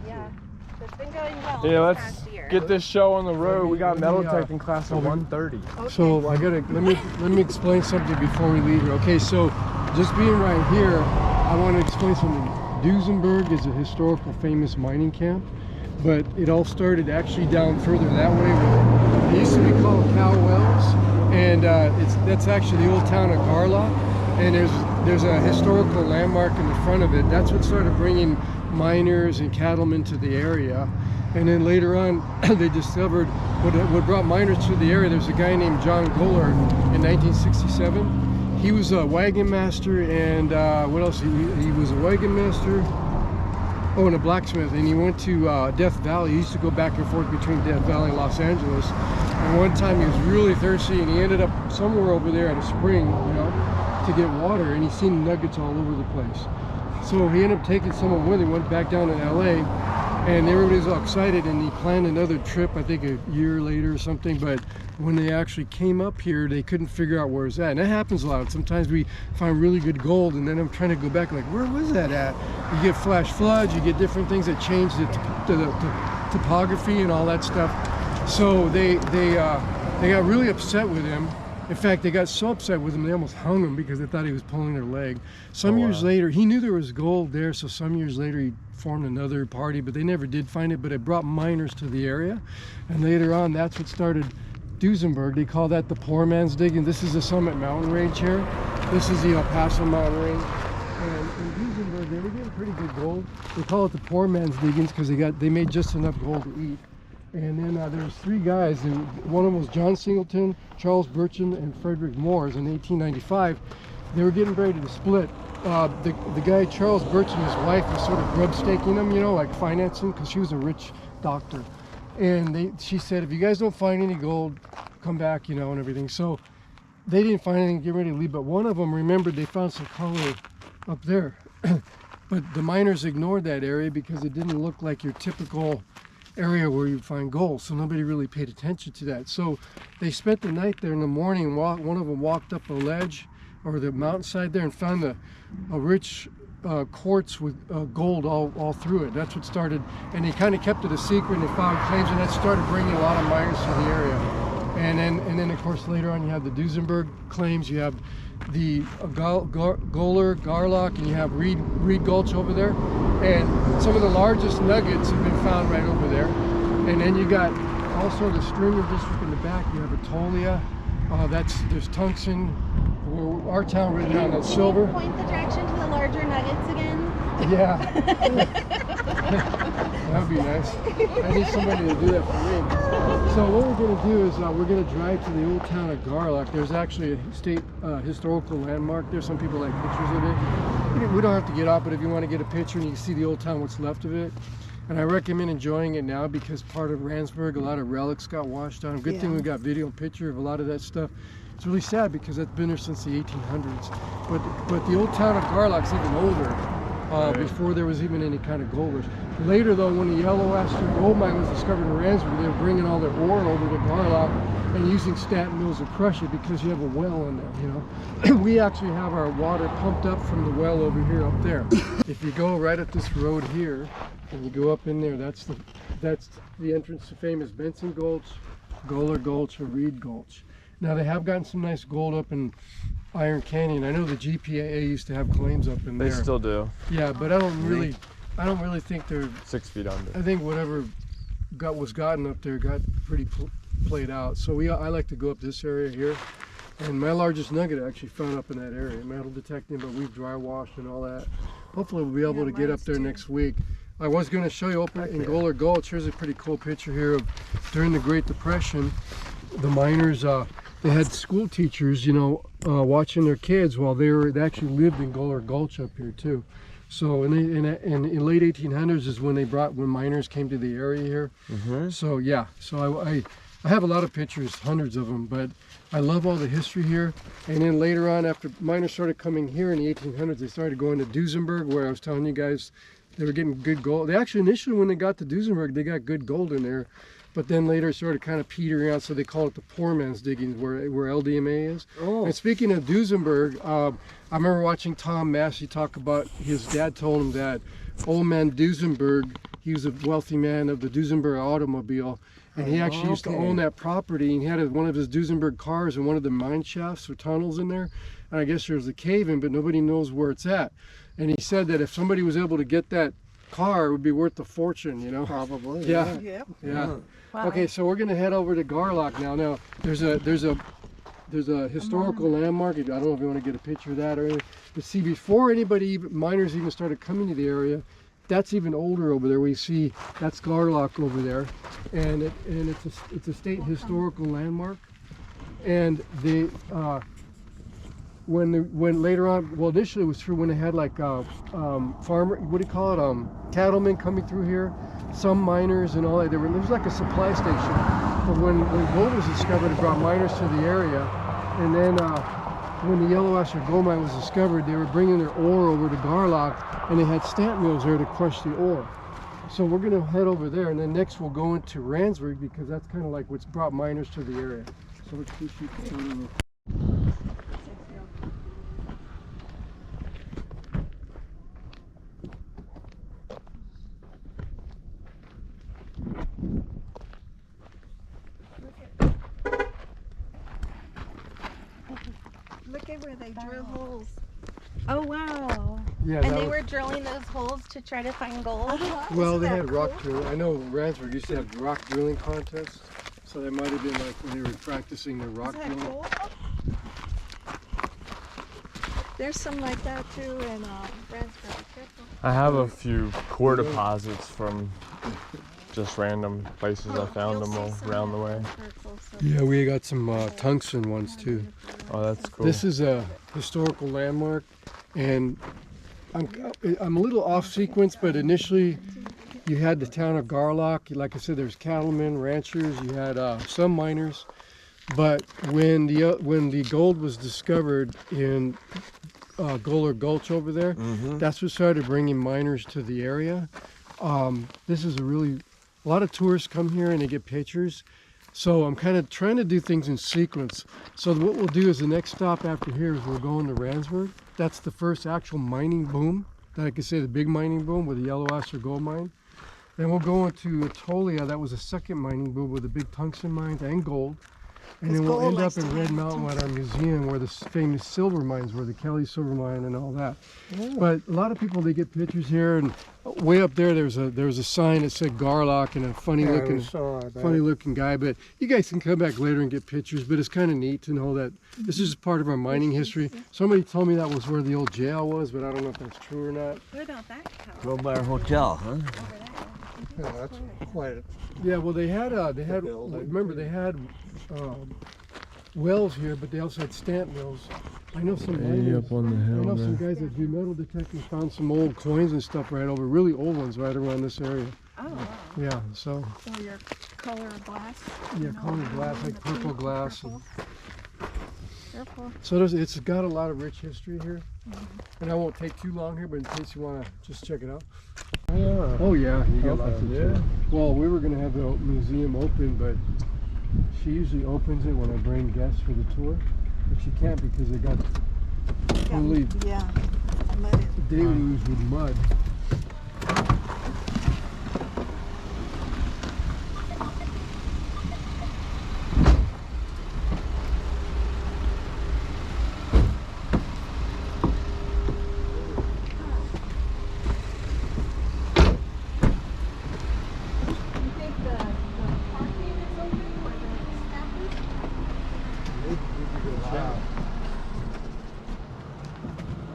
Yeah. So it's been going well Yeah, this past year. get this show on the road. We got metal detecting class at 1:30. Okay. So let me explain something before we leave here. Okay, so just being right here, I want to explain something. Duisenburg is a historical famous mining camp, but it all started actually down further that way. It used to be called Cow Wells, and that's actually the old town of Garlock, and there's a historical landmark in the front of it. That's what started bringing miners and cattlemen to the area. And then later on, they discovered what brought miners to the area. There's a guy named John Goller in 1967. He was a wagon master, and what else? He was a wagon master. Oh, and a blacksmith. And he went to Death Valley. He used to go back and forth between Death Valley and Los Angeles. And one time he was really thirsty, and he ended up somewhere over there at a spring, you know, to get water. And he seen nuggets all over the place. So he ended up taking someone with him. Went back down to LA, and everybody was all excited. And he planned another trip, I think a year later or something. But when they actually came up here, they couldn't figure out where it's at. And that happens a lot. Sometimes we find really good gold, and then I'm trying to go back, like, where was that at? You get flash floods, you get different things that change the topography and all that stuff. So they got really upset with him. In fact, they got so upset with him, they almost hung him because they thought he was pulling their leg. Some years later, he knew there was gold there, so some years later he formed another party, but they never did find it. But it brought miners to the area, and later on, that's what started Duisenburg. They call that the poor man's digging. This is the Summit Mountain Range here. This is the El Paso Mountain Range. And in Duisenburg, they were getting pretty good gold. They call it the poor man's diggings because they made just enough gold to eat. And then there's three guys. One of them was John Singleton, Charles Burcham, and Frederick Moores in 1895. They were getting ready to split. The guy, Charles Burcham, his wife was sort of grubstaking him, you know, like financing, because she was a rich doctor. And she said, if you guys don't find any gold, come back, you know, and everything. So they didn't find anything, get ready to leave. But one of them remembered they found some color up there. But the miners ignored that area because it didn't look like your typical area where you find gold, so nobody really paid attention to that. So they spent the night there. In the morning, one of them walked up a ledge or the mountainside there and found a rich quartz with gold all through it. That's what started, and they kind of kept it a secret, and they filed claims, and that started bringing a lot of miners to the area. And then of course later on you have the Duisenburg claims, you have the Goller, Garlock, and you have Reed Gulch over there, and some of the largest nuggets have been found right over there. And then you got also the Stringer district in the back. You have atolia. There's Tungsten. Our town right now, that's silver. Point the direction to the larger nuggets again. Yeah. That would be nice. I need somebody to do that for me. So what we're going to do is we're going to drive to the old town of Garlock. There's actually a state historical landmark there. Some people like pictures of it. We don't have to get off, but if you want to get a picture and you can see the old town, what's left of it. And I recommend enjoying it now because part of Randsburg, a lot of relics got washed down. Good thing we got video and picture of a lot of that stuff. It's really sad because that's been there since the 1800s. But the old town of Garlock's even older. Before there was even any kind of gold rush. Later though, when the Yellow Aster gold mine was discovered in Randsburg, they were bringing all their ore over to Garlock and using Stanton mills to crush it because you have a well in there, you know. We actually have our water pumped up from the well over here up there. If you go right up this road here and you go up in there, that's the entrance to famous Benson Gulch, Goller Gulch, or Reed Gulch. Now they have gotten some nice gold up in Iron Canyon. I know the GPAA used to have claims up in there. They still do. Yeah, but I don't really think they're 6 feet under. I think whatever was gotten up there got pretty played out. So I like to go up this area here, and my largest nugget I actually found up in that area. Metal detecting, but we've dry washed and all that. Hopefully we'll be able to get up there next week. I was going to show you up in Goller Gulch. Here's a pretty cool picture here of during the Great Depression, the miners. They had school teachers, you know, watching their kids while they actually lived in Goller Gulch up here too. So in late 1800s is when miners came to the area here. So yeah, so I have a lot of pictures, hundreds of them, but I love all the history here. And then later on, after miners started coming here in the 1800s, they started going to Duisenburg, where I was telling you guys they were getting good gold. They actually initially, when they got to Duisenburg, they got good gold in there. But then later it started kind of petering out, so they call it the poor man's diggings, where LDMA is. Oh. And speaking of Duisenburg, I remember watching Tom Massey talk about his dad told him that old man Duisenburg he was a wealthy man of the Duisenburg automobile, and he actually used to own that property. And he had one of his Duisenburg cars in one of the mine shafts or tunnels in there. And I guess there's a cave in, but nobody knows where it's at. And he said that if somebody was able to get that car, it would be worth a fortune, you know? Probably. Yeah. Yep. Yeah. Wow. Okay, so we're gonna head over to Garlock now. Now, there's a historical landmark. I don't know if you want to get a picture of that or anything. But see, before miners even started coming to the area, that's even older over there. We see that's Garlock over there, and it's a state historical landmark. And when later on, well, initially it was true when they had like farmer, what do you call it, cattlemen coming through here, some miners and all that. There was like a supply station. But when gold was discovered, it brought miners to the area, and then when the yellow ash or gold mine was discovered, they were bringing their ore over to Garlock, and they had stamp mills there to crush the ore. So we're going to head over there, and then next we'll go into Randsburg, because that's kind of like what's brought miners to the area. So let's keep shooting. Look at where they drill holes. Oh wow. Yeah, And they were drilling those holes to try to find gold. well, Isn't they that had rock cool? drilling. I know Randsburg used to have rock drilling contests, so that might have been like when they were practicing their rock Isn't that drilling. cool? There's some like that too in Randsburg. Careful. I have a few core deposits from just random places I found them all around the way. Yeah, we got some tungsten ones too. Oh, that's cool. This is a historical landmark, and I'm a little off sequence, but initially you had the town of Garlock. Like I said, there's cattlemen, ranchers, you had some miners, but when the gold was discovered in Goler Gulch over there, that's what started bringing miners to the area. This is a lot of tourists come here and they get pictures. So I'm kind of trying to do things in sequence. So what we'll do is the next stop after here is we're going to Randsburg. That's the first actual mining boom, that I could say the big mining boom with the yellow aster gold mine. Then we'll go into Atolia. That was the second mining boom with the big tungsten mines and gold. And then we'll end up in Red Mountain at our museum where the famous silver mines were, the Kelly silver mine and all that. But a lot of people, they get pictures here, and way up there there was a sign that said Garlock and a funny looking guy. But you guys can come back later and get pictures, but it's kind of neat to know that this is part of our mining history. Somebody told me that was where the old jail was, but I don't know if that's true or not. What about that tower? Robert Hotel, huh? Yeah, that's quite. Yeah, well, they had remember they had wells here, but they also had stamp mills. I know some miners, up on the hill I know some there. guys that do metal detecting found some old coins and stuff right over, really old ones right around this area. Oh, wow. Yeah, so So your color of glass? yeah, colored glass, like purple glass. And, Careful. so it's got a lot of rich history here, and I won't take too long here, but in case you want to just check it out. Yeah. Oh yeah, you got lots of Yeah. Well, we were gonna have the museum open, but she usually opens it when I bring guests for the tour, but she can't because they got totally Yeah. Muddy. deluged with mud. You think the parking is open or the staffers?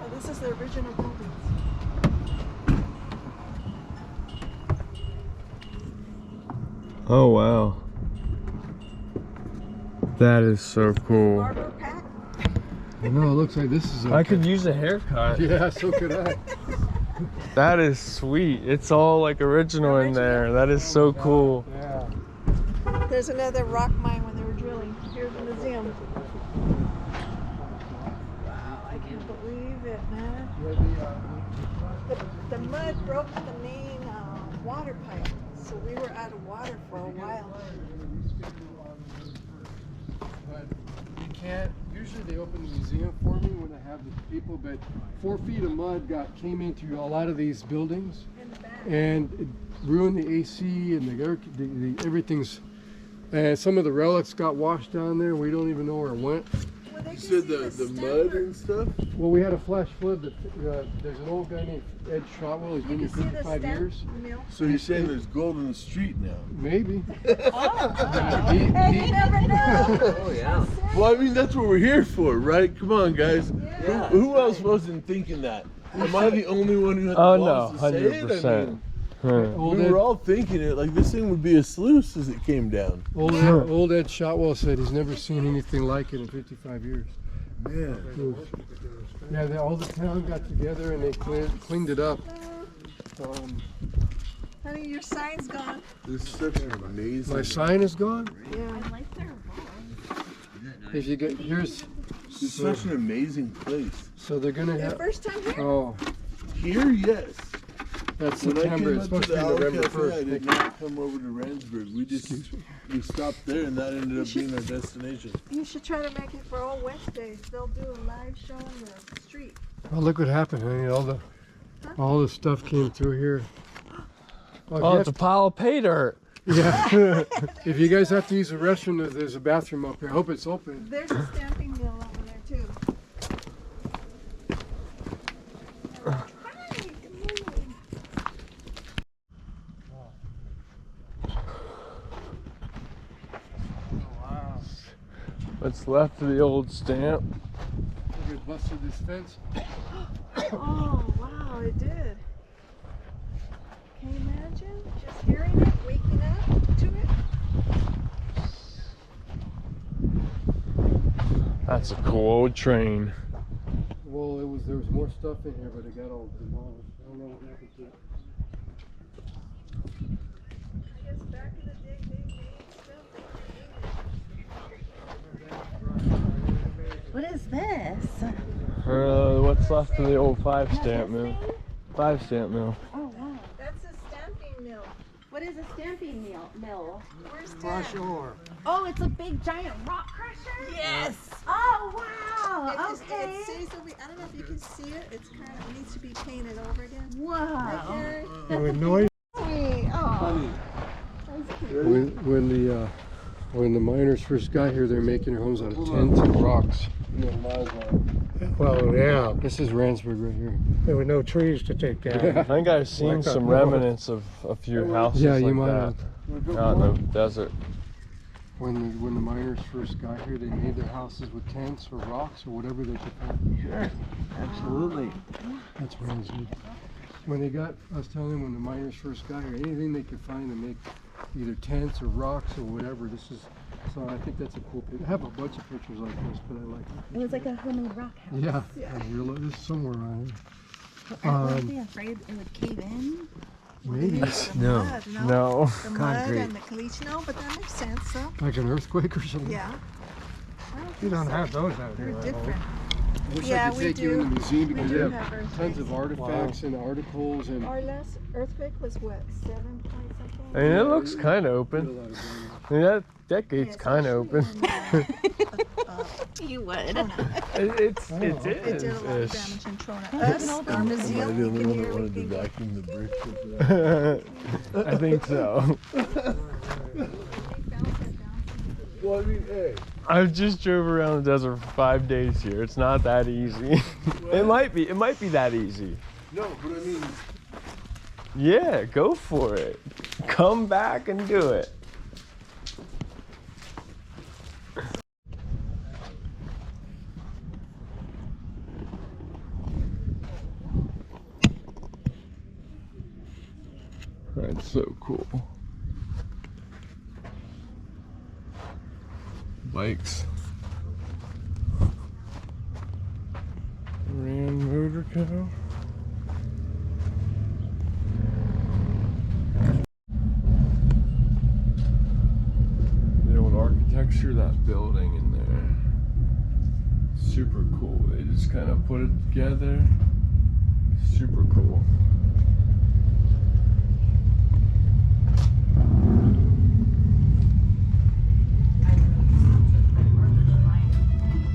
Oh, this is the original buildings. Oh wow. That is so cool. Barber pack. No, it looks like this is I could use a haircut. Yeah, so could I. That is sweet. It's all like original in there. That is so cool. Yeah. There's another rock mine when they were drilling. Here's the museum. Wow, I can't believe it, man. The mud broke the main water pipe, so we were out of water for a while. But you can't. Usually they open the museum for me when I have the people, but 4 feet of mud came into a lot of these buildings, In the back. and ruined the AC and the everything's. And some of the relics got washed down there. We don't even know where it went. Well, they You can said see the mud Stanton. and stuff? Well, we had a flash flood. There's an old guy named Ed Shotwell. He's been You here can see the 55 years. Stanton mill. So you're saying there's gold in the street now? Maybe. Hey, you never know. Oh yeah. Well, I mean, that's what we're here for, right? Come on, guys. Yeah. Who else wasn't thinking that? Am I the only one who had the Oh no, balls to say it? I 100%. mean, Old we Ed, were all thinking it, like this thing would be a sluice as it came down. old Ed Shotwell said he's never seen anything like it in 55 years. Man. Yeah, all the town got together and they cleaned it up. Honey, your sign's gone. This is such an amazing. My sign is gone. Yeah. I like their walls. If you get here's, It's such an amazing place. so they're gonna Your have. first time here? Oh, Here, yes. that's When I September. came It's up supposed to to the be Owl November Cafe, I 1st. did not come over to Randsburg. We stopped there, and that ended up being our destination. You should try to make it for Old West Days. They'll do a live show on the street. Oh, look what happened, honey. All the stuff came through here. Oh, it's a pile of pay dirt. Yeah. If you guys have to use the restroom, there's a bathroom up here. I hope it's open. There's a stamping mill over there too. Hi, good morning. What's left of the old stamp? We busted this fence. Oh wow, it did. Can you imagine just hearing it, waking up to it? That's a cool old train. Well, there was more stuff in here, but it got all demolished. I don't know what happened to it. I guess back in the day they made stuff What is this? What's left of the old 5 stamp mill? 5 stamp mill. Oh wow. That's a stamping mill. What is a stamping mill? Where's Crush that? ore. Oh, it's a big giant rock crusher? Yes. Oh wow. It Okay. says over, I don't know if you can see it. It's kind of, it needs to be painted over again. Wow. Right It was noise. there. Oh, When the miners first got here, they're making their homes out of tents and rocks. Well, yeah, This is Randsburg right here. there were no trees to take down. I think I've seen some remnants of a few houses Yeah, you like might that have. out in the desert. When the miners first got here, they made their houses with tents or rocks or whatever they could find. Sure. Absolutely. That's Randsburg. When they got, I was telling them when the miners first got here, anything they could find to make either tents or rocks or whatever. This is, so I think that's a cool picture. I have a bunch of pictures like this, but I like It was like a homemade rock house. Yeah, I realize this is somewhere around Weren't they afraid it would cave in? here. Maybe No. mud, No. The mud Concrete. and the caliche, no, but that makes sense, so, like an earthquake or something. yeah. You don't have those out They're here. I hope. different. I wish Yeah, I could we take you in the do. museum We because do they have have tons earthquakes. of artifacts and articles and Our last earthquake was what, 7 point something? I mean, it looks kind of a open. lot of damage. I mean, that gate's kind of open. You would. It's It did a lot of ish. damage in Trona. That's Us, an old our building. Am I museum, the you only can one hear that wanted to everything. vacuum the bricks? I think so. Well, I mean, hey. I just drove around the desert for 5 days here. It's not that easy. It might be that easy. No, but I mean, Yeah, go for it. Come back and do it. That's so cool. Bikes. Rand Motor Co. The old architecture, that building in there. Super cool. They just kind of put it together. Super cool.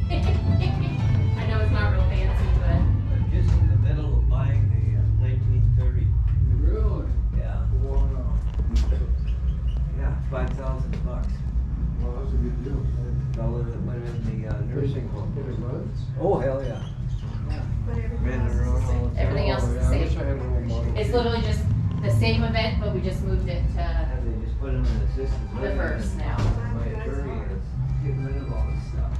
I know it's not real fancy, but I'm just in the middle of buying the 1930. Really? Yeah. Wow. $5,000. Well, that's a good deal. Fellow that went in the nursing home. And it runs? Oh, hell yeah. But everything Ran else is around the same. all the time. Everything else is Oh, the yeah, I wish I same. had a little model. It's literally just the same event, but we just moved it to Yeah, they just put him in assistant the living. first now. My attorney is getting rid of all this stuff.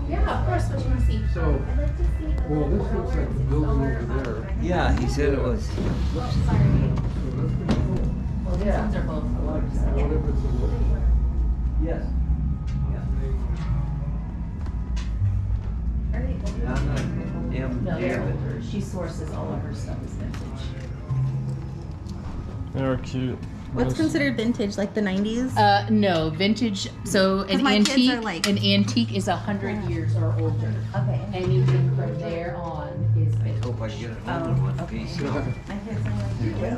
Yeah, of course, what you want to see. So, well, this looks like the building over there. Yeah, he said it was. So that's pretty cool. Well, these ones are both. I wonder if it's a little. Yes. Yeah. I'm not damn No, they're David. older. She sources all of her stuff as vintage. They're cute. What's Nice. considered vintage? Like the 90s? No, vintage. So 'Cause an my kids antique, are like- an antique is 100 years or older. Okay. Anything from there on is I vintage. hope I can get it home in one piece. My kids are like,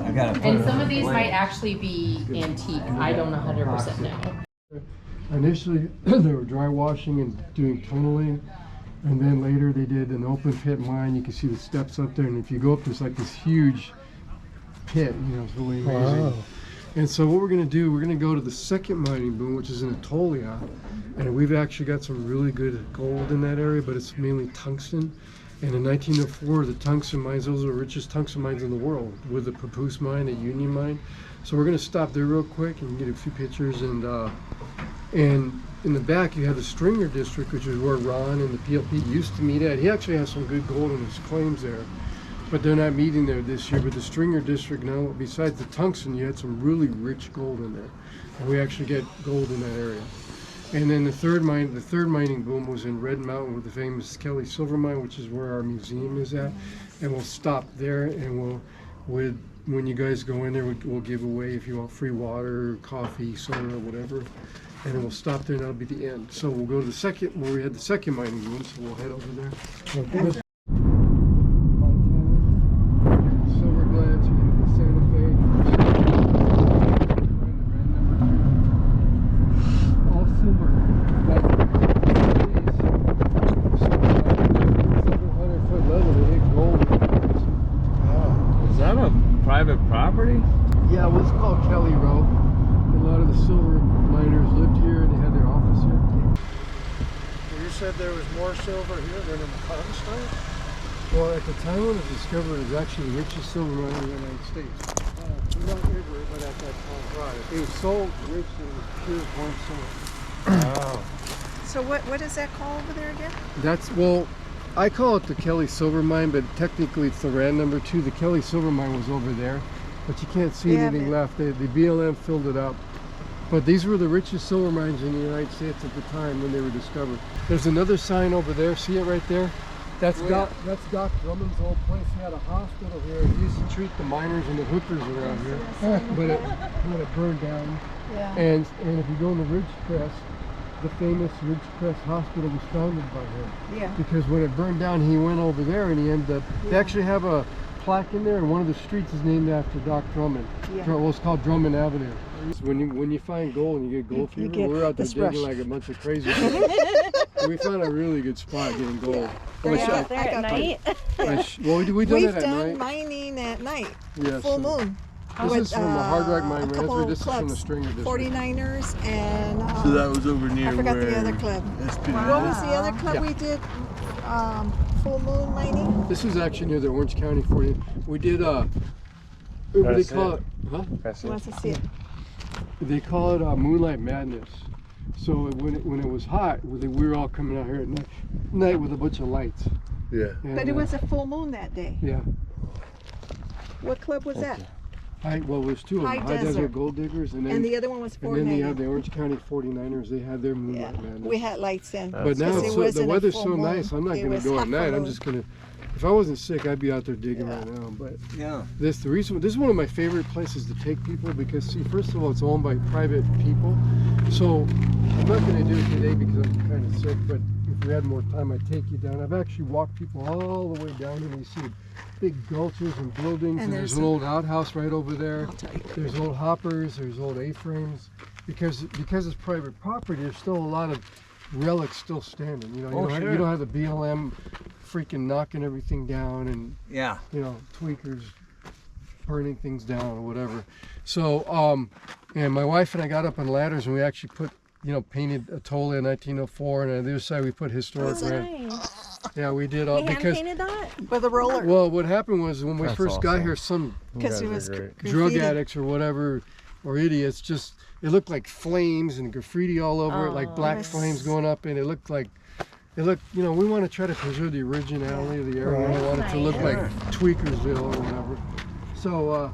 I gotta put And it some on of the these plane. might actually be antique. I don't 100% know. Initially, they were dry washing and doing tunneling, and then later they did an open pit mine. You can see the steps up there, and if you go up, there's like this huge pit. You know, it's really amazing. Wow. And so what we're going to do, we're going to go to the second mining boom, which is in atolia, and we've actually got some really good gold in that area, but it's mainly tungsten. And in 1904, the tungsten mines, those are the richest tungsten mines in the world, with the Papoose mine, the Union mine. So we're going to stop there real quick and get a few pictures. And in the back, you have the Stringer District, which is where Ron and the PLP used to meet at. He actually has some good gold in his claims there, but they're not meeting there this year. But the Stringer District now, besides the tungsten, you had some really rich gold in there, and we actually get gold in that area. And then the third mining boom was in Red Mountain with the famous Kelly Silver Mine, which is where our museum is at. And we'll stop there, and when you guys go in there, we'll give away, if you want, free water, coffee, soda, whatever. And then we'll stop there, and that'll be the end. So we'll go to the second, where we had the second mining boom, so we'll head over there. Okay. Silver Glance, we have the Santa Fe. All silver. Like 700-foot level, they hit gold. Is that a private property? Yeah, well, it's called Kelly Row. A lot of the silver miners lived here, and they had their office here. You said there was more silver here than in Tungsten? Well, at the time when it was discovered, it was actually the richest silver mine in the United States. Not river, but at that time, right. It was so rich that it was pure born silver. Wow. So what is that called over there again? That's, well, I call it the Kelly Silver Mine, but technically it's the Rand number 2. The Kelly Silver Mine was over there, but you can't see Yeah, anything but- left. The BLM filled it up. But these were the richest silver mines in the United States at the time when they were discovered. There's another sign over there. See it right there? That's Doc Drummond's old place. He had a hospital here. He used to treat the miners and the hookers around here. But it burned down. Yeah. And if you go in the Ridgecrest, the famous Ridgecrest Hospital was founded by him. Yeah. Because when it burned down, he went over there and he ended up. They actually have a plaque in there, and one of the streets is named after Doc Drummond. Yeah. Well, it's called Drummond Avenue. When you find gold and you get gold fever, get we're out there this digging rush. like a bunch of crazy people. We found a really good spot getting gold. Oh, Yeah. I- there at night? well, we done We've it at done night. mining at night, Yeah, full so moon. This is from the Hard Rock Mine, a couple Randsburg. This is from the clubs, Stringer District. 49ers and So that was over near I forgot where the other club. SPD What was the other club Yeah. we did? Full moon mining? This is actually near the Orange County 40. We did what do they That's call it. it? Huh? That's Who it. wants to see it? They call it Moonlight Madness. So when it was hot, we were all coming out here at night with a bunch of lights. Yeah. And, But it was a full moon that day. yeah. What club was that? Well, there's two of them. High High Desert Desert. Gold Diggers, and And the other one was then they have 49ers. the Orange County 49ers. They had their Yeah, Moonlight Madness. we had lights then. But now Because it it's the wasn't a weather's full so moon. nice. I'm not It going to was go at half a night. I'm moon. just going to. If I wasn't sick, I'd be out there digging Yeah. right now. But Yeah. this is one of my favorite places to take people because, see, first of all, it's owned by private people. So I'm not going to do it today because I'm kind of sick. But if we had more time, I'd take you down. I've actually walked people all the way down, and you see big gulches and buildings. And there's an old outhouse right over there. I'll tell you. There's old hoppers. There's old A-frames. Because it's private property, there's still a lot of relics still standing. You know, Oh, you sure. don't have the BLM freaking knocking everything down and Yeah. tweakers burning things down or whatever. So And my wife and I got up on ladders and we actually put, you know, painted atolia in 1904, and on the other side we put historic Rand. Nice. Yeah, we did all They hand because. painted that? With a roller. Well, what happened was when we That's first got awesome. here, some Because it You was guys are great. drug graffiti. addicts or whatever, or idiots, just it looked like flames and graffiti all over it, like black Yes. flames going up, and it looked, you know, we want to try to preserve the originality of the area. We don't want it to look like Tweakersville or whatever. So,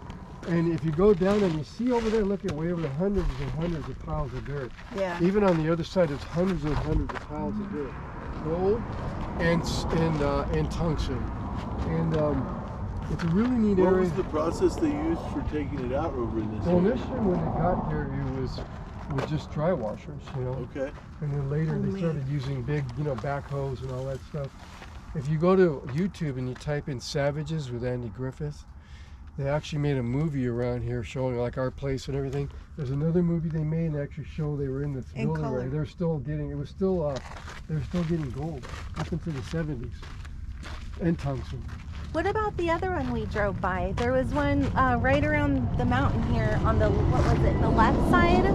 and if you go down and you see over there, look at way over the hundreds and hundreds of piles of dirt. Yeah. Even on the other side, there's hundreds and hundreds of piles of dirt, gold and tungsten, and it's a really neat What area. was the process they used for taking it out over in this Well, area? initially when they got here, it was just dry washers, you know. Okay. And then later they started using big, you know, backhoes and all that stuff. If you go to YouTube and you type in Savages with Andy Griffith, they actually made a movie around here showing like our place and everything. There's another movie they made and they actually show they were in this In building color. right. They're still getting, they were still getting gold up into the 70s and tungsten. What about the other one we drove by? There was one right around the mountain here on the, what was it, the left side?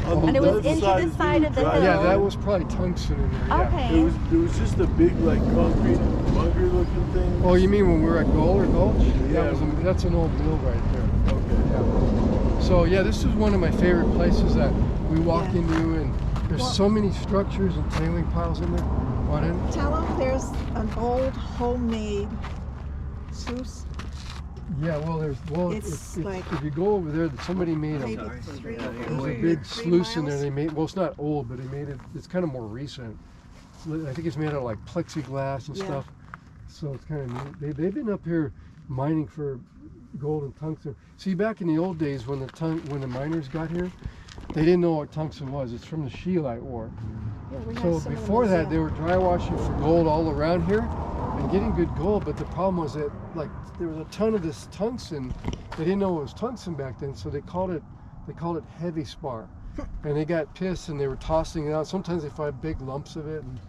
On And it was left into side the is side you of the drive- hill. Yeah, that was probably tungsten in there. Yeah. Okay. It was just a big like concrete bunker looking thing. Oh, you mean when we were at Gold or Gulch? Yeah. That's an old mill right there. Okay. Yeah. So yeah, this is one of my favorite places that we walk Yeah. into, and there's so many structures and tailing piles in there. What in? Tell them there's an old homemade sluice. Yeah, well, It's like- if you go over there, somebody made Maybe a 3 there's a feet, big 3 sluice in there. miles. They made, well, it's not old, but they made it. It's kind of more recent. I think it's made out of like plexiglass and Yeah. stuff. So it's kind of neat. They've been up here mining for gold and tungsten. See, back in the old days when the miners got here, they didn't know what tungsten was. It's from the Scheelite War. Yeah, we have So some of before those, that, yeah. they were dry washing for gold all around here and getting good gold. But the problem was that like there was a ton of this tungsten. They didn't know it was tungsten back then, so they called it heavy spar. And they got pissed and they were tossing it out. Sometimes they find big lumps of it, and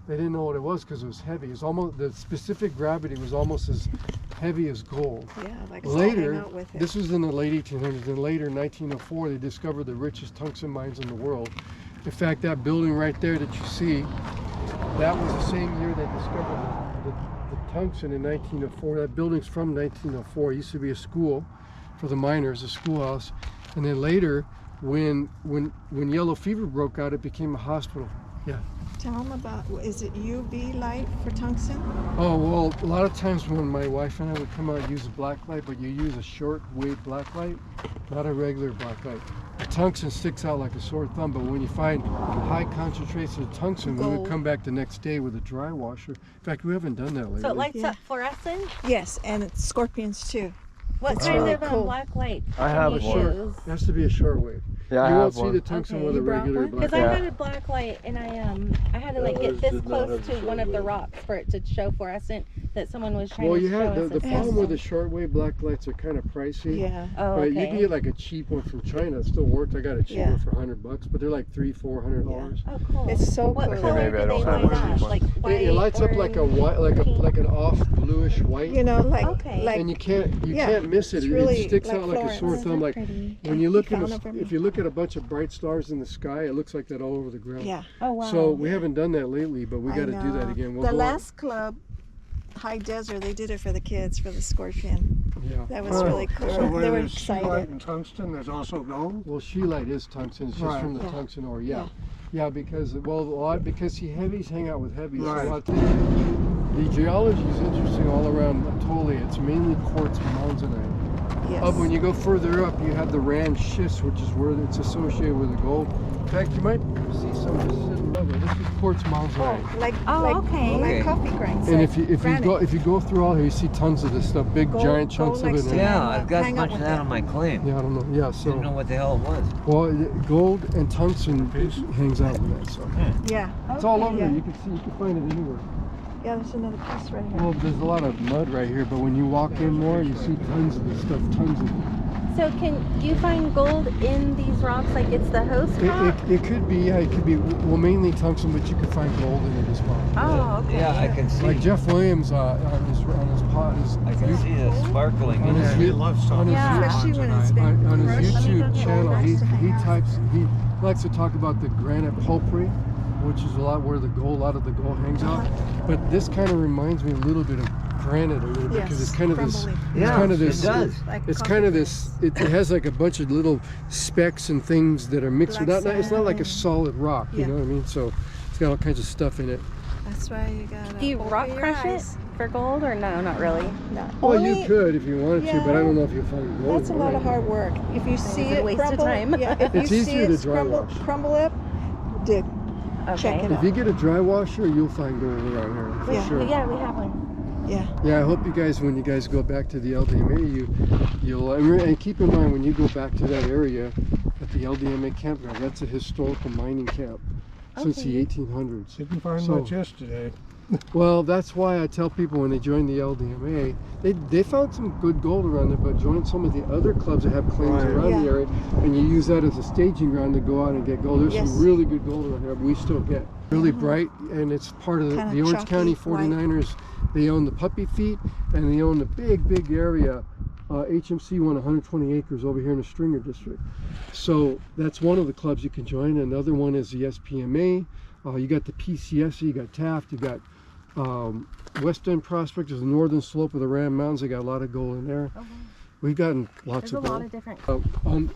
they didn't know what it was because it was heavy. It was almost, the specific gravity was almost as heavy as gold. Yeah, like Later, hang out with it. this was in the late 1800s, and later in 1904, they discovered the richest tungsten mines in the world. In fact, that building right there that you see, that was the same year they discovered the tungsten in 1904. That building's from 1904. It used to be a school for the miners, a schoolhouse. And then later, when yellow fever broke out, it became a hospital. Yeah. Tell them about, is it UV light for tungsten? Oh, well, a lot of times when my wife and I would come out and use a black light, but you use a short wave black light, not a regular black light. The tungsten sticks out like a sore thumb, but when you find high concentrations of tungsten, we would Gold. come back the next day with a dry washer. In fact, we haven't done that lately. So it lights Yeah. up fluorescent? Yes, and it's scorpions too. What It's kind really of cool. black light? I have a can you short, use? it has to be a short wave. Yeah, I you won't have see one. the tungsten Okay. with a You brought regular one? black Because I light. had a black light and I had to like ours get this did not close have to the one of the short wave. rocks for it to show fluorescent that someone was trying Well, to you show have us. the as problem with the tungsten. shortwave black lights are kind of pricey. Yeah. Oh, But you can okay. get like a cheap one from China. It still worked. I got a cheap Yeah. one for $100, but they're like $300-400. Oh, cool. It's so What cool. color maybe I do they don't have light one. up? Like white, It lights up like a orange, white, pink? like an off bluish white. You know, like, Okay. like And you can't Yeah, miss it. it's It really sticks like out like a sore Florence. thumb. Like Pretty. when you look found at them for me. if you look at a bunch of bright stars in the sky, it looks like that all over the ground. yeah. Oh, wow. So we haven't done that lately, but we I got to do that know. again. We'll The go last club, High Desert, they did it for the kids, for the scorpion. yeah. That was really cool. So where They were there's scheelite excited. and tungsten, there's also gold? Well, scheelite is tungsten. It's just Right. from the Yeah. tungsten ore. Yeah. Yeah. Yeah, because because heavies hang out with heavies. Right. A lot the geology is interesting all around Atolia. It's mainly quartz monzonite. Yes. Up when you go further up, you have the Rand schist, which is where it's associated with the gold. In fact, you might see some just sitting over. This is quartz monzonite. Oh, like, Oh, like, okay. like Okay. coffee grinds. And like if you granite. go through all here, you see tons of this stuff, big Gold- giant chunks gold of next it. to in it. it. Yeah, I've got a Hang bunch up of with that it. on my claim. Yeah, I don't know. Yeah, Didn't know so what the hell it was. well, gold and tungsten hangs out with that. So Yeah. it's all over Yeah. there. You can find it anywhere. Yeah, there's another piece right here. Well, there's a lot of mud right here, but when you walk in more, you see tons of this stuff, tons of it. So can you find gold in these rocks like it's the host rock? It could be, yeah, it could be, well, mainly tungsten, but you could find gold in it as well. Oh, okay. Yeah, I can see. Like Jeff Williams on his pot, I can see the sparkling on in his, there. He loves on his, Yeah. Especially when it's been on his crushed. YouTube channel, he Nice to he likes to talk about the granite pulpy, which is a lot where a lot of the gold hangs out. But this kind of reminds me a little bit of granite a little bit, because it's kind of this, crumbly. it's kind of it this, does. Like it's kind of this, it has like a bunch of little specks and things that are mixed Black without, it's not like a sand. solid rock, you Yeah. know what I mean? So it's got all kinds of stuff in it. That's why you gotta. Do you rock open your crush it eyes. for gold or no? Not really. No. Well, Only- you could if you wanted to, but I yeah. don't know if you'll find gold. That's a lot of hard work. If you see it a it waste of crumble, time? yeah, if It's you easier see to it dry wash. crumble up, dig. Check Okay. it If out. you get a dry washer, you'll find gold around here, for Yeah. sure. Yeah, we have one. Yeah. Yeah, I hope you guys, when you guys go back to the LDMA, you'll and keep in mind when you go back to that area at the LDMA campground, that's a historical mining camp since the 1800s. Didn't find So- much yesterday. Well, that's why I tell people when they join the LDMA, they found some good gold around there, but join some of the other clubs that have claims Right. around the Yeah. area, and you use that as a staging ground to go out and get gold. There's Yes. some really good gold around here, but we still get really bright, and it's part of Kinda the Orange chunky, County white. 49ers. They own the Puppy Feet, and they own the big area. HMC won 120 acres over here in the Stringer District. So that's one of the clubs you can join. Another one is the SPMA. You got the PCSC, you got Taft, you got West End Prospect is the northern slope of the Ram Mountains. They got a lot of gold in there. Okay. We've gotten lots There's a of gold. lot of different.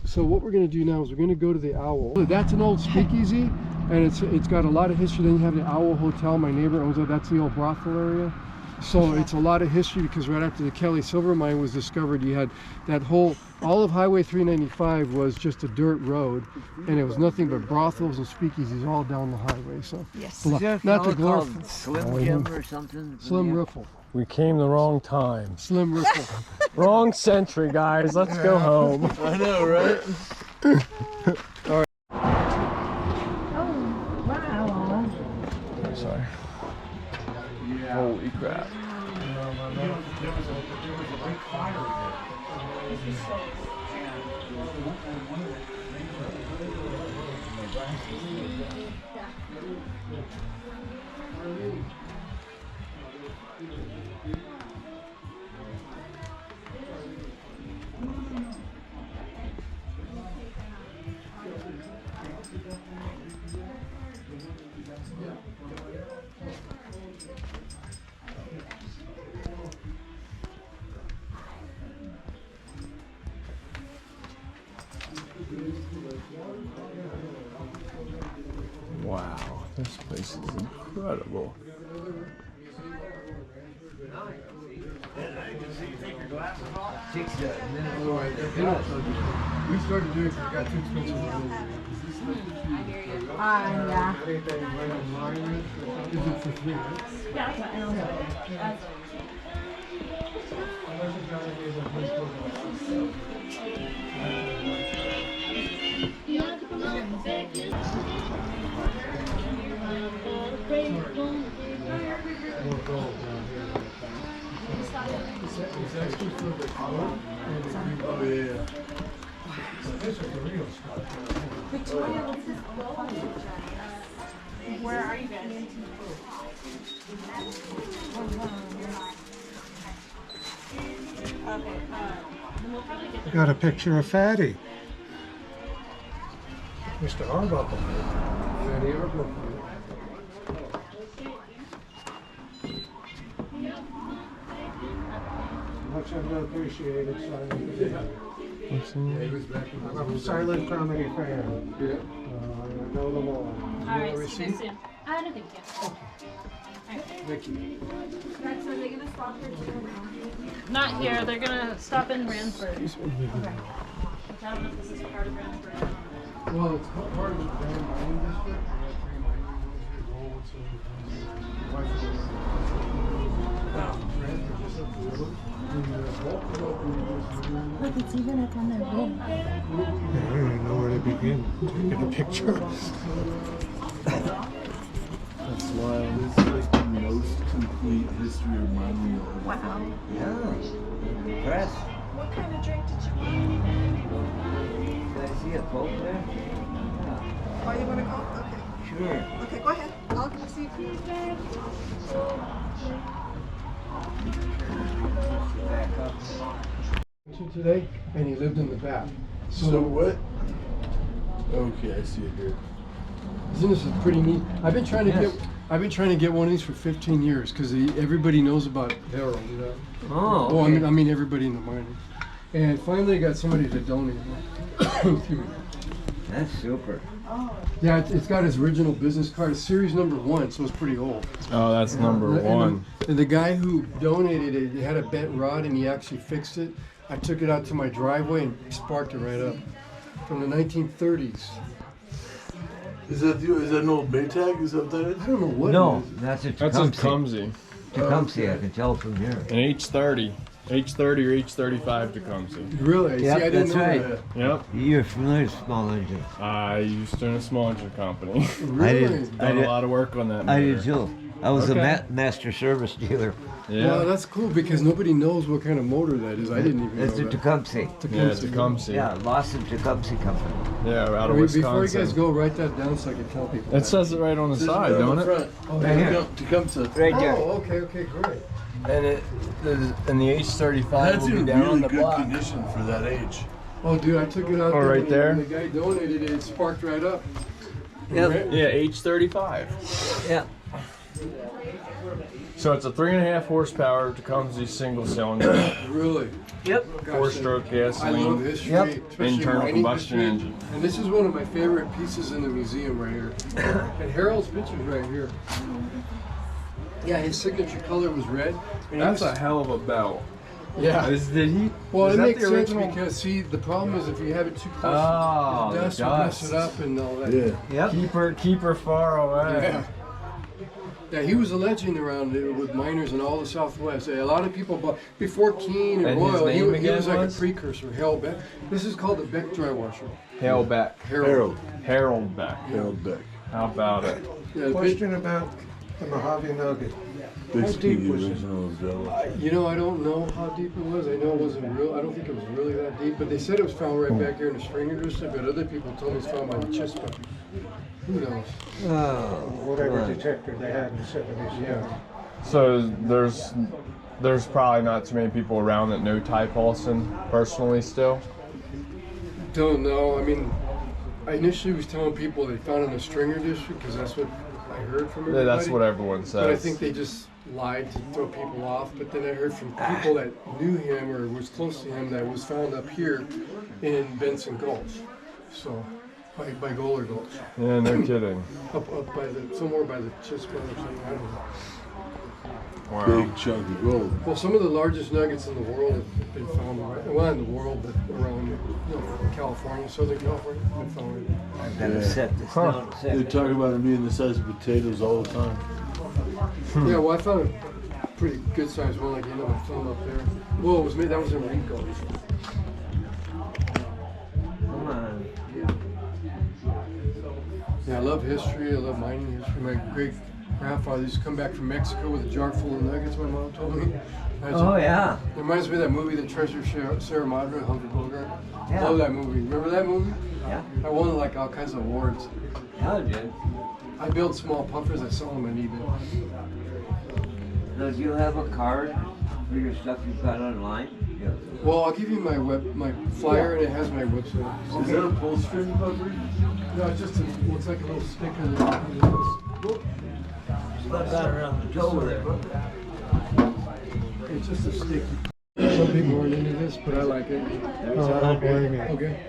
So what we're going to do now is we're going to go to the Owl. That's an old speakeasy, and it's got a lot of history. Then you have the Owl Hotel. My neighbor owns it. That's the old brothel area. So it's a lot of history, because right after the Kelly silver mine was discovered, you had that all of Highway 395 was just a dirt road, and it was nothing but brothels and speakeasies all down the highway. So Yes. a lot- Is there a not to fellow glorify. called Slim Jim or something? Slim Riffle. We came the wrong time. Slim Riffle. Wrong century, guys. Let's go home. I know, right? Oh, wow. Sorry. Holy crap. Wow, this place is incredible. We started doing it because it got too expensive to build. Yeah. Anything right online, is it for free, right? More gold down here. It's actually for the color and the green. Oh, yeah. So this is the real stuff. Where are you guys? I got a picture of Fatty. Mr. Arbuckle. Fatty Arbuckle. Much underappreciated silent. Yeah, he was back in I'm a silent comedy fan. Yeah. I know them all. All right, see you guys soon. I don't think so. Thank you. Not here. They're gonna stop in Randsburg. Okay. I don't know if this is part of Randsburg. Well, it's part of the Grand Mining District. We have 3 mining wells here, gold, silver, tungsten. Just up the road. Look, it's even up on the rim. I don't even know where to begin taking a picture. That's wild. This is like the most complete history of mining. Wow. Yeah. Press. What kind of drink did you want? Did I see a Coke there? Oh, you want to Coke? Okay. Sure. Okay, go ahead. I'll see if you Back up. Today, and he lived in the back. So what? Okay, I see it here. Isn't this pretty neat? I've been trying to get one of these for 15 years because everybody knows about Harold, you know. Oh, Well, okay. I mean everybody in the mining. And finally, I got somebody to donate one. Excuse me. That's super. Yeah, it's got his original business card. It's series number 1, so it's pretty old. Oh, that's number one. And the guy who donated it, he had a bent rod and he actually fixed it. I took it out to my driveway and sparked it right up. From the 1930s. Is that an old Maytag? Is that what that is? I don't know what No, it is. that's a That's a Tecumseh. Tecumseh. Tecumseh, I can tell from here. An H30. H30 or H35 Tecumseh. Really? Yep, See, I didn't that's know right. that. Yep. You're familiar with small engines. I used to in a small engine company. Really? Done a lot of work on that I motor. did too. I was Okay. a master service dealer. Yeah. Well, that's cool because nobody knows what kind of motor that is. I didn't even That's know a that. Tecumseh. Yeah, Tecumseh. Yeah, Lawson Tecumseh Company. Yeah, out of Before you Wisconsin. guys go, write that down so I can tell people. It says it right on the side, Right on don't the it? front. Oh, Right here. Tecumseh. Right there. Oh, okay, great. And the H35 That's will be in down on really the good block. condition for that age. Oh, dude, I took it out Oh, there right when there? the guy donated it. It sparked right up. Yep. Yeah, H35. Yeah. So it's a 3.5 horsepower Tecumseh single cylinder, Really. Yep. Gosh, 4-stroke I love gasoline. history, Yep. especially Internal mining combustion history. engine. And this is one of my favorite pieces in the museum right here. And Harold's picture's right here. Yeah, his signature color was red. And That's he was, a hell of a belt. yeah. Did he? Well, is it that makes the sense original? because see, the problem is if you have it too close, Oh, the the dust will mess dust. it up and all that. Yeah. Yep. Keep her far away. Yeah. Yeah, he was a legend around it with miners in all the Southwest. A lot of people, before Keene and And his Royal, he name was again like was? a precursor. Harold Beck. This is called the Beck dry washer. Harold Beck. Harold Beck. Harold Beck. How about it? Yeah, the Question about the Mohave Nugget. Basically deep the was it? original Zelda. You know, I don't know how deep it was. I know it wasn't real. I don't think it was really that deep. But they said it was found right back here in the Stringer district. But other people told me it's found by the Chispa. Who knows? Whatever detector they had in the 70s. Yeah. So there's probably not too many people around that know Ty Paulson personally still. Don't know. I mean, I initially was telling people they found in the Stringer district because that's what I heard from everybody. Yeah, that's what everyone says. But I think they just lied to throw people off. But then I heard from people that knew him or was close to him that it was found up here in Benson Gulch. So, by Goler Gulch. Yeah, no kidding. Up by somewhere by the Chispa or something. I don't know. Wow. Big chunk of gold. Well, some of the largest nuggets in the world have been found, well, in the world, but around, California, Southern California, have been found. I've got to set this down. They talk about them being the size of potatoes all the time. Yeah, well, I found a pretty good sized one, like the end of my thumb up there. Well, it was made, that was in Rico. Come on. Yeah, I love history, I love mining history. My great grandfather used to come back from Mexico with a jar full of nuggets, my mom told me. Oh, yeah. It reminds me of that movie, The Treasure Sarah Madre, Humphrey Bogart. Yeah. Love that movie. Remember that movie? Yeah. I won like all kinds of awards. Yeah, dude. I build small puffers, I sell them on eBay. Now, do you have a card for your stuff you've got online? Yeah. Well, I'll give you my flyer and it has my website. Is that a pull string puppy? No, it's just looks like a little sticker. Got that around the toe there. It's just a stick. Some people aren't into this, but I like it. No, I don't blame you. Okay.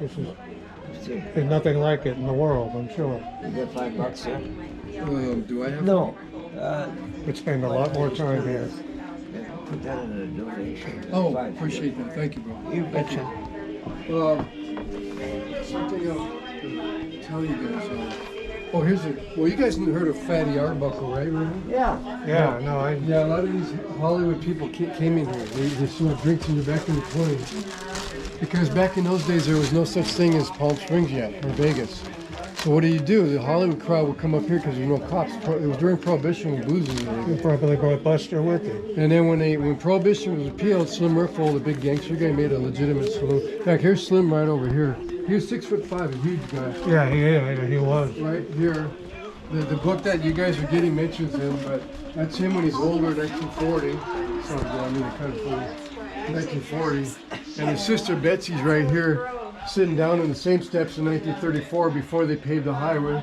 There's nothing like it in the world, I'm sure. You got $5 here? Do I have? No. Would spend a lot more time here. Put that in a donation. Oh, appreciate that. Thank you, bro. You betcha. Something else to tell you guys. Oh, here's a. Well, you guys heard of Fatty Arbuckle, right? Ruben? Yeah. Yeah, no, Yeah, a lot of these Hollywood people came in here. They sold drinks in the back in the 20s. Because back in those days, there was no such thing as Palm Springs yet, or Vegas. So what do? The Hollywood crowd would come up here because there's no cops. It was during Prohibition when booze was illegal. You probably brought Buster with you. And then when Prohibition was repealed, Slim Riffle, the big gangster guy, made a legitimate saloon. In fact, here's Slim right over here. He was 6'5", a huge guy. Yeah, he was. Right here. The book that you guys are getting mentions him, but that's him when he's older, 1940. Sorry, I mean, kind of funny. 1940. And his sister Betsy's right here, sitting down in the same steps in 1934 before they paved the highway.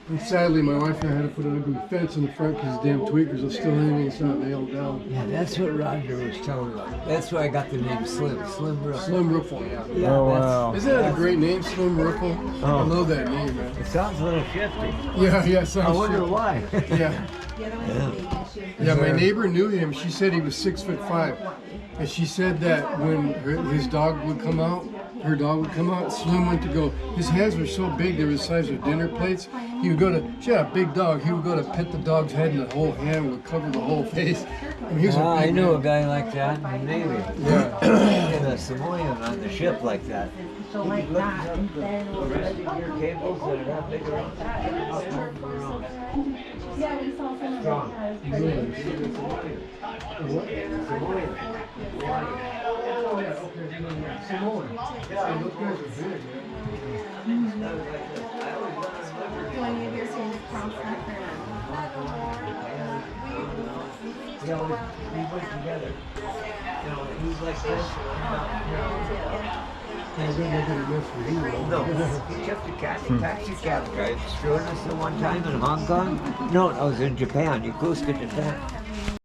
And sadly, my wife and I had to put an ugly fence in the front because damn tweakers are still hanging. It's not nailed down. Yeah, that's what Roger was telling me. That's where I got the name Slim. Slim Riffle. Slim Riffle, yeah. Yeah, Oh, wow. Isn't that a great name, Slim Riffle? I love that name, man. It sounds a little shifty. Yeah, sounds I wonder shit. why. Yeah. Yeah, my neighbor knew him. She said he was 6'5", and she said that when his dog would come out, her dog would come out. Slim went to go. His hands were so big; they were the size of dinner plates. He would go to. She had a big dog. He would go to pet the dog's head, and the whole hand would cover the whole face. I mean, he was a I big knew a man. guy like that in the Navy. Yeah. In a Samoan on the ship like that. So like that, and then Your cables that are that big around. yeah, we saw some of those. When you hear some cross We went together. You know, he was like this. No, he kept a taxi cab guy screwing us the one time in Hong Kong. No, I was in Japan, Yokosuka, Japan.